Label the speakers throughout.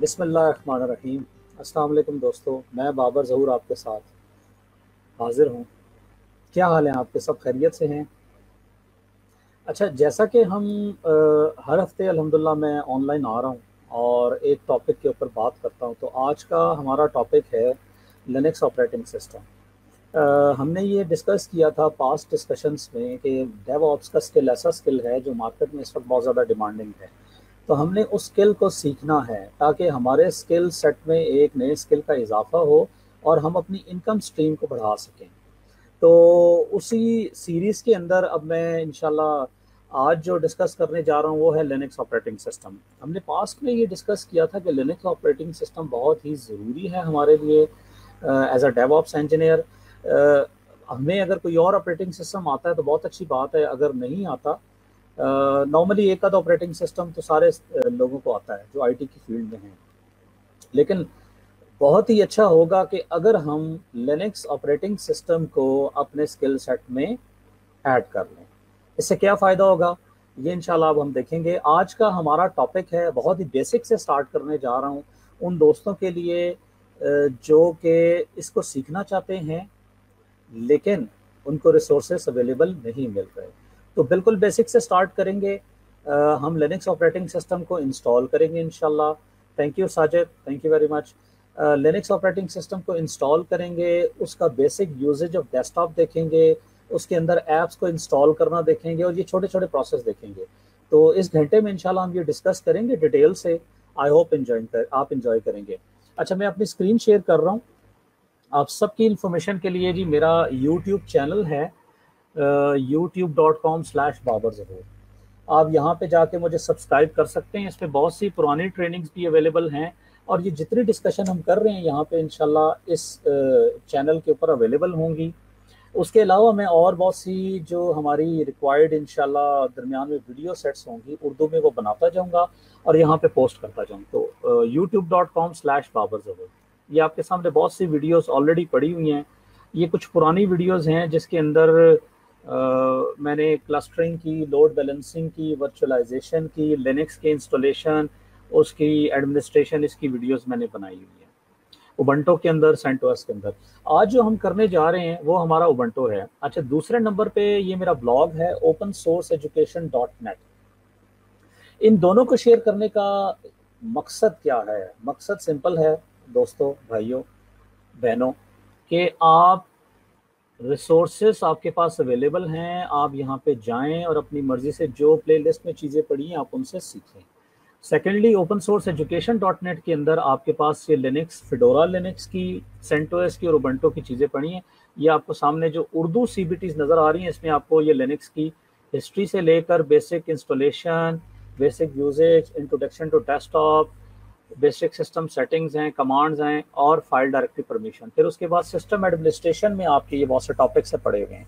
Speaker 1: بسم اللہ الرحمن الرحیم۔ السلام علیکم دوستو، میں بابر ظہور آپ کے ساتھ حاضر ہوں۔ کیا حال ہیں آپ کے؟ سب خیریت سے ہیں؟ اچھا، جیسا کہ ہم ہر ہفتے الحمدللہ میں آن لائن آ رہا ہوں اور ایک ٹاپک کے اوپر بات کرتا ہوں، تو آج کا ہمارا ٹاپک ہے لینکس آپریٹنگ سسٹم۔ ہم نے یہ ڈسکس کیا تھا پاسٹ ڈسکشنز میں کہ ڈیو آپس کا اسکل ایسا اسکل ہے جو مارکیٹ میں اس وقت بہت زیادہ ڈیمانڈنگ ہے، تو ہم نے اس اسکل کو سیکھنا ہے تاکہ ہمارے اسکل سیٹ میں ایک نئے اسکل کا اضافہ ہو اور ہم اپنی انکم سٹریم کو بڑھا سکیں۔ تو اسی سیریز کے اندر اب میں انشاءاللہ آج جو ڈسکس کرنے جا رہا ہوں وہ ہے لینکس آپریٹنگ سسٹم۔ ہم نے پاسٹ میں یہ ڈسکس کیا تھا کہ لینکس آپریٹنگ سسٹم بہت ہی ضروری ہے ہمارے لیے ایز اے ڈیو آپس انجینئر۔ ہمیں اگر کوئی اور آپریٹنگ سسٹم آتا ہے تو بہت اچھی بات ہے، اگر نہیں آتا نارملی ایک آدھا آپریٹنگ سسٹم تو سارے لوگوں کو آتا ہے جو آئی ٹی کی فیلڈ میں ہیں، لیکن بہت ہی اچھا ہوگا کہ اگر ہم لینکس آپریٹنگ سسٹم کو اپنے اسکل سیٹ میں ایڈ کر لیں۔ اس سے کیا فائدہ ہوگا یہ انشاءاللہ اب ہم دیکھیں گے۔ آج کا ہمارا ٹاپک ہے، بہت ہی بیسک سے سٹارٹ کرنے جا رہا ہوں ان دوستوں کے لیے جو کہ اس کو سیکھنا چاہتے ہیں لیکن ان کو ریسورسز اویلیبل نہیں مل رہے۔ تو بالکل بیسک سے سٹارٹ کریں گے۔ ہم لینکس آپریٹنگ سسٹم کو انسٹال کریں گے انشاءاللہ۔ Thank you Sajid, thank you very much. Linux operating system کو انسٹال کریں گے، اس کا basic usage of desktop دیکھیں گے، اس کے اندر ایپس کو انسٹال کرنا دیکھیں گے اور یہ چھوٹے چھوٹے پروسیس دیکھیں گے۔ تو اس گھنٹے میں انشاءاللہ ہم یہ ڈسکس کریں گے ڈیٹیل سے۔ آئی ہوپ آپ انجوائے کریں گے۔ اچھا، میں اپنی اسکرین شیئر کر رہا ہوں آپ سب کی انفارمیشن کے لیے۔ جی میرا یوٹیوب چینل ہے youtube.com/بابر ظہور۔ آپ یہاں پہ جا کے مجھے سبسکرائب کر سکتے ہیں، اس پہ بہت سی پرانی ٹریننگز بھی اویلیبل ہیں اور یہ جتنی ڈسکشن ہم کر رہے ہیں یہاں پہ انشاءاللہ اس چینل کے اوپر اویلیبل ہوں گی۔ اس کے علاوہ میں اور بہت سی جو ہماری ریکوائرڈ انشاءاللہ درمیان میں ویڈیو سیٹس ہوں گی اردو میں، وہ بناتا جاؤں گا اور یہاں پہ پوسٹ کرتا جاؤں۔ تو youtube.com/بابر ظہور، یہ آپ کے سامنے بہت سی ویڈیوز آلریڈی پڑی ہوئی ہیں۔ یہ کچھ پرانی ویڈیوز ہیں جس کے اندر میں نے کلسٹرنگ کی، لوڈ بیلنسنگ کی، ورچولائزیشن کی، لینکس کے انسٹالیشن، اس کی ایڈمنسٹریشن، اس کی ویڈیوز میں نے بنائی ہوئی ہیں اوبنٹو کے اندر، سینٹوس کے اندر۔ آج جو ہم کرنے جا رہے ہیں وہ ہمارا اوبنٹو ہے۔ اچھا، دوسرے نمبر پہ یہ میرا بلاگ ہے opensourceeducation.net۔ ان دونوں کو شیئر کرنے کا مقصد کیا ہے؟ مقصد سمپل ہے دوستو، بھائیوں، بہنوں، کہ آپ ریسورسز آپ کے پاس اویلیبل ہیں، آپ یہاں پہ جائیں اور اپنی مرضی سے جو پلے لسٹ میں چیزیں پڑھی ہیں آپ ان سے سیکھیں۔ سیکنڈلی، opensourceeducation.net کے اندر آپ کے پاس یہ لینکس، فیڈورا لینکس کی، سینٹوس کی اور اوبنٹو کی چیزیں پڑھی ہیں۔ یہ آپ کو سامنے جو اردو CBTs نظر آ رہی ہیں، اس میں آپ کو یہ لینکس کی ہسٹری سے لے کر basic installation, basic usage, introduction to desktop, basic system settings ہیں، کمانڈز ہیں اور فائل ڈائریکٹری پرمیشن۔ پھر اس کے بعد سسٹم ایڈمنسٹریشن میں آپ کے یہ بہت سے ٹاپکس سے پڑے ہوئے ہیں۔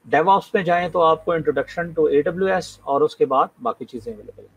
Speaker 1: ڈیو آپس میں جائیں تو آپ کو انٹروڈکشن ٹو AWS اور اس کے بعد باقی چیزیں اویلیبل ہیں۔